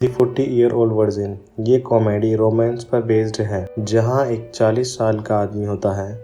The 40-year-old virgin. ये comedy romance पर based है जहाँ एक 40 साल का आदमी होता है।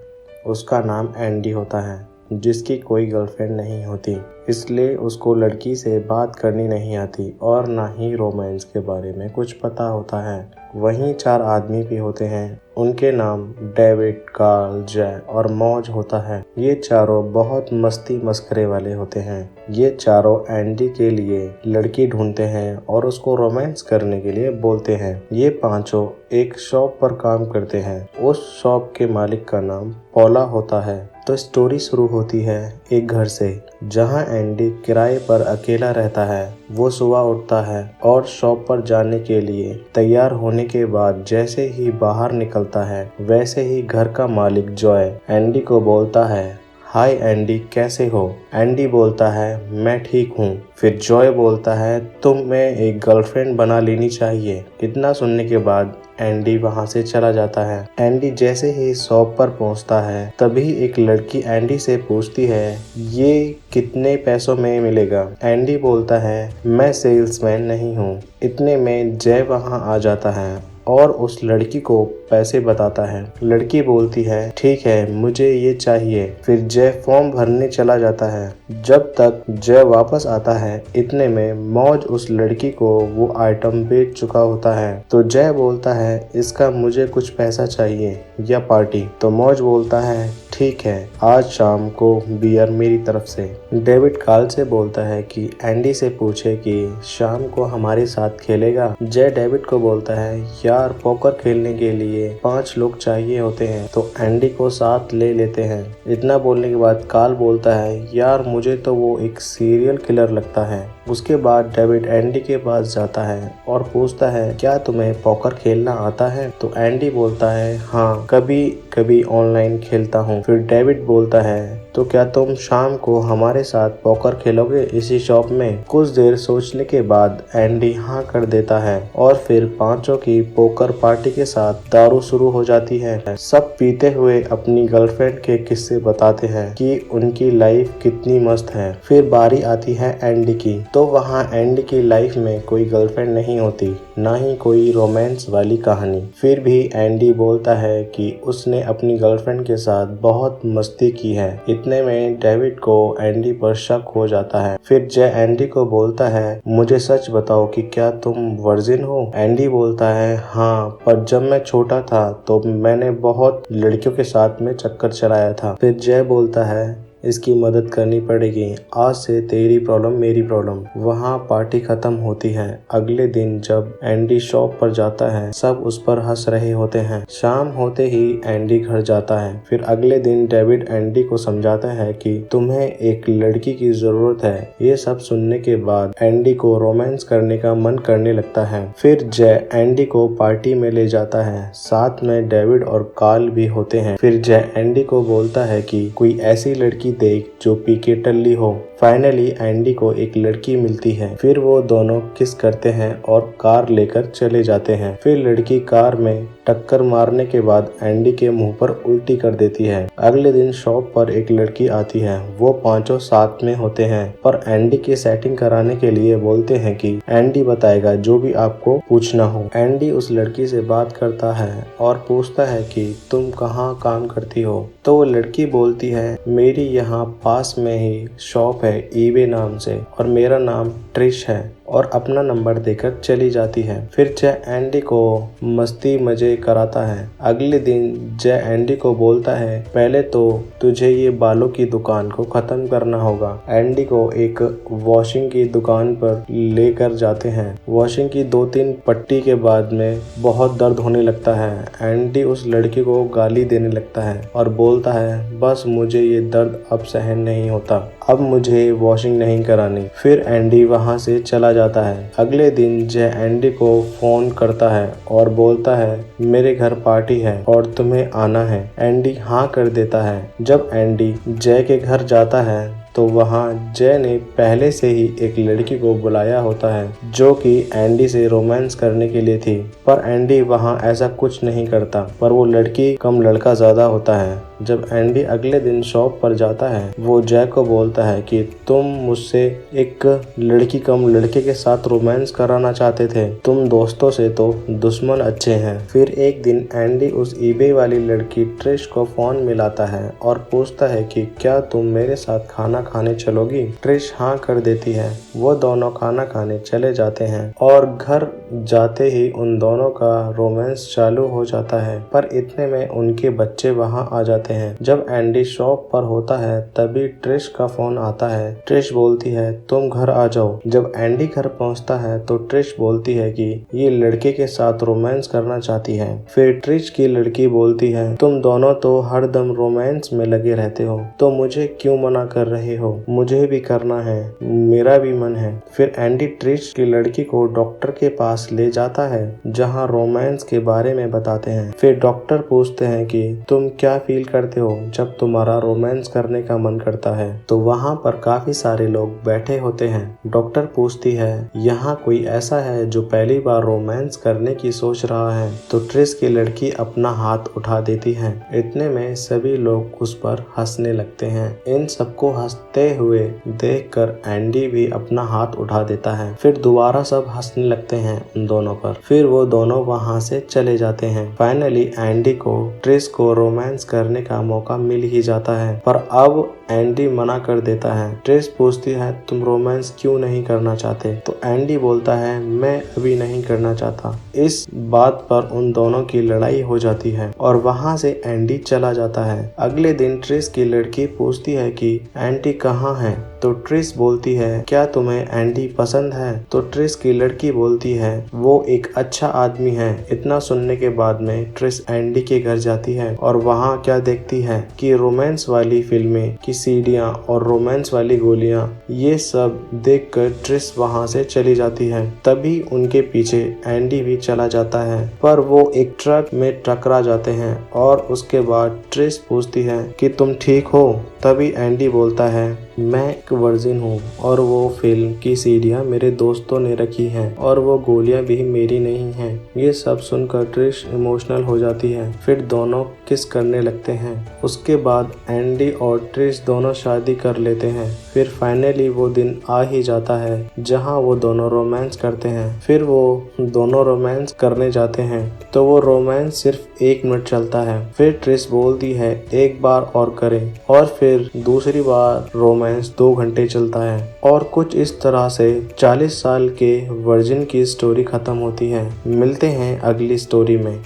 उसका नाम एंडी होता है जिसकी कोई गर्लफ्रेंड नहीं होती, इसलिए उसको लड़की से बात करनी नहीं आती और ना ही रोमांस के बारे में कुछ पता होता है। वहीं 4 आदमी भी होते हैं, उनके नाम डेविड, कार्ल, जय और मौज होता है। ये चारों बहुत मस्ती मस्करे वाले होते हैं। ये चारों एंडी के लिए लड़की ढूंढते हैं और उसको रोमांस करने के लिए बोलते हैं। ये पांचों एक शॉप पर काम करते हैं। उस शॉप के मालिक का नाम पॉला होता है। तो स्टोरी शुरू होती है एक घर से जहां एंडी किराए पर अकेला रहता है। वो सुबह उठता है और शॉप पर जाने के लिए तैयार होने के बाद जैसे ही बाहर निकलता है वैसे ही घर का मालिक जॉय एंडी को बोलता है, हाय एंडी, कैसे हो? एंडी बोलता है, मैं ठीक हूँ। फिर जॉय बोलता है, तुम्हें एक गर्लफ्रेंड बना लेनी चाहिए। इतना सुनने के बाद एंडी वहां से चला जाता है। एंडी जैसे ही शॉप पर पहुंचता है तभी एक लड़की एंडी से पूछती है, ये कितने पैसों में मिलेगा? एंडी बोलता है, मैं सेल्समैन नहीं हूँ। इतने में जय वहां आ जाता है और उस लड़की को पैसे बताता है। लड़की बोलती है, ठीक है, मुझे ये चाहिए। फिर जय फॉर्म भरने चला जाता है। जब तक जय वापस आता है इतने में मौज उस लड़की को वो आइटम बेच चुका होता है। तो जय बोलता है, इसका मुझे कुछ पैसा चाहिए या पार्टी? तो मौज बोलता है, ठीक है, आज शाम को बियर मेरी तरफ से। डेविड कार्ल से बोलता है कि एंडी से पूछे कि शाम को हमारे साथ खेलेगा। जय डेविड को बोलता है, यार पोकर खेलने के लिए 5 लोग चाहिए होते हैं, तो एंडी को साथ ले लेते हैं। इतना बोलने के बाद कार्ल बोलता है, यार मुझे तो वो एक सीरियल किलर लगता है। उसके बाद डेविड एंडी के पास जाता है और पूछता है, क्या तुम्हें पोकर खेलना आता है? तो एंडी बोलता है, हाँ, कभी कभी ऑनलाइन खेलता हूँ। फिर डेविड बोलता है, तो क्या तुम शाम को हमारे साथ पोकर खेलोगे इसी शॉप में? कुछ देर सोचने के बाद एंडी हाँ कर देता है और फिर पांचों की पोकर पार्टी के साथ दारू शुरू हो जाती है। सब पीते हुए अपनी गर्लफ्रेंड के किस्से बताते हैं कि उनकी लाइफ कितनी मस्त है। फिर बारी आती है एंडी की, तो वहाँ एंडी की लाइफ में कोई गर्लफ्रेंड नहीं होती, ना ही कोई रोमांस वाली कहानी। फिर भी एंडी बोलता है कि उसने अपनी गर्लफ्रेंड के साथ बहुत मस्ती की है। इतने में डेविड को एंडी पर शक हो जाता है। फिर जय एंडी को बोलता है, मुझे सच बताओ कि क्या तुम वर्जिन हो? एंडी बोलता है, हाँ, पर जब मैं छोटा था तो मैंने बहुत लड़कियों के साथ में चक्कर चलाया था। फिर जय बोलता है, इसकी मदद करनी पड़ेगी, आज से तेरी प्रॉब्लम मेरी प्रॉब्लम। वहाँ पार्टी खत्म होती है। अगले दिन जब एंडी शॉप पर जाता है सब उस पर हंस रहे होते हैं। शाम होते ही एंडी घर जाता है। फिर अगले दिन डेविड एंडी को समझाता है कि तुम्हें एक लड़की की जरूरत है। ये सब सुनने के बाद एंडी को रोमांस करने का मन करने लगता है। फिर जय एंडी को पार्टी में ले जाता है, साथ में डेविड और कार्ल भी होते हैं। फिर जय एंडी को बोलता है कि कोई ऐसी लड़की देख जो पी के टल्ली हो। फाइनली एंडी को एक लड़की मिलती है। फिर वो दोनों किस करते हैं और कार लेकर चले जाते हैं। फिर लड़की कार में टक्कर मारने के बाद एंडी के मुंह पर उल्टी कर देती है। अगले दिन शॉप पर एक लड़की आती है। वो पांचों साथ में होते हैं पर एंडी की सेटिंग कराने के लिए बोलते हैं कि एंडी बताएगा जो भी आपको पूछना हो। एंडी उस लड़की से बात करता है और पूछता है कि तुम कहाँ काम करती हो? तो वो लड़की बोलती है, मेरी यहाँ पास में ही शॉप है ईबे नाम से और मेरा नाम ट्रिश है, और अपना नंबर देकर चली जाती है। फिर जय एंडी को मस्ती मजे कराता है। अगले दिन जय एंडी को बोलता है, पहले तो तुझे ये बालों की दुकान को खत्म करना होगा। एंडी को एक वॉशिंग की दुकान पर लेकर जाते हैं। वॉशिंग की 2-3 पट्टी के बाद में बहुत दर्द होने लगता है। एंडी उस लड़की को गाली देने लगता है और बोलता है, बस मुझे ये दर्द अब सहन नहीं होता, अब मुझे वॉशिंग नहीं करानी। फिर एंडी वहां से चला जाता है। अगले दिन जय एंडी को फोन करता है और बोलता है, मेरे घर पार्टी है और तुम्हें आना है। एंडी हाँ कर देता है। जब एंडी जय के घर जाता है तो वहाँ जय ने पहले से ही एक लड़की को बुलाया होता है जो कि एंडी से रोमांस करने के लिए थी, पर एंडी वहाँ ऐसा कुछ नहीं करता, पर वो लड़की कम लड़का ज्यादा होता है। जब एंडी अगले दिन शॉप पर जाता है, वो जैक को बोलता है कि तुम मुझसे एक लड़की कम लड़के के साथ रोमांस कराना चाहते थे, तुम दोस्तों से तो दुश्मन अच्छे हैं। फिर एक दिन एंडी उस ईबे वाली लड़की ट्रिश को फोन मिलाता है और पूछता है कि क्या तुम मेरे साथ खाना खाने चलोगी। ट्रिश हाँ कर देती है। वो दोनों खाना खाने चले जाते हैं और घर जाते ही उन दोनों का रोमांस चालू हो जाता है, पर इतने में उनके बच्चे वहां आ जाते हैं। जब एंडी शॉप पर होता है तभी ट्रिश का फोन आता है। ट्रिश बोलती है तुम घर आ जाओ। जब एंडी घर पहुंचता है तो ट्रिश बोलती है कि ये लड़के के साथ रोमांस करना चाहती है। फिर ट्रिश की लड़की बोलती है तुम दोनों तो हरदम रोमांस में लगे रहते हो, तो मुझे क्यों मना कर रहे हो, मुझे भी करना है, मेरा भी मन है। फिर एंडी ट्रिश की लड़की को डॉक्टर के पास ले जाता है जहां रोमांस के बारे में बताते हैं। फिर डॉक्टर पूछते हैं कि तुम क्या फील करते हो जब तुम्हारा रोमांस करने का मन करता है। तो वहां पर काफी सारे लोग बैठे होते हैं। डॉक्टर पूछती है यहाँ कोई ऐसा है जो पहली बार रोमांस करने की सोच रहा है। तो ट्रिश की लड़की अपना हाथ उठा देती है। इतने में सभी लोग उस पर हंसने लगते हैं। इन सबको हंसते हुए देखकर एंडी भी अपना हाथ उठा देता है। फिर दोबारा सब हंसने लगते हैं उन दोनों पर। फिर वो दोनों वहां से चले जाते हैं। फाइनली एंडी को ट्रिश को रोमांस करने का मौका मिल ही जाता है, पर अब एंडी मना कर देता है। ट्रिश पूछती है तुम रोमांस क्यों नहीं करना चाहते। तो एंडी बोलता है मैं अभी नहीं करना चाहता। इस बात पर उन दोनों की लड़ाई हो जाती है और वहां से एंडी चला जाता है। अगले दिन ट्रिश की लड़की पूछती है कि एंडी कहाँ है। तो ट्रिश बोलती है क्या तुम्हें एंडी पसंद है। तो ट्रिश की लड़की बोलती है वो एक अच्छा आदमी है। इतना सुनने के बाद में ट्रिश एंडी के घर जाती है और वहाँ क्या देखती है कि रोमांस वाली फिल्में की सीडियाँ और रोमांस वाली गोलियां, ये सब देखकर ट्रिश वहां से चली जाती है। तभी उनके पीछे एंडी भी चला जाता है, पर वो एक ट्रक में टकरा जाते हैं और उसके बाद ट्रिश पूछती है कि तुम ठीक हो। तभी एंडी बोलता है मैं एक वर्जिन हूँ और वो फिल्म की सीडियाँ मेरे दोस्तों ने रखी हैं और वो गोलियां भी मेरी नहीं हैं। ये सब सुनकर ट्रिश इमोशनल हो जाती है। फिर दोनों किस करने लगते हैं। उसके बाद एंडी और ट्रिश दोनों शादी कर लेते हैं। फिर फाइनली वो दिन आ ही जाता है जहाँ वो दोनों रोमांस करते हैं। फिर वो दोनों रोमांस करने जाते हैं तो वो रोमांस सिर्फ 1 मिनट चलता है। फिर ट्रिश बोलती है एक बार और करें और फिर दूसरी बार रोमांस 2 घंटे चलता है और कुछ इस तरह से 40 साल के वर्जिन की स्टोरी खत्म होती है। मिलते हैं अगली स्टोरी में।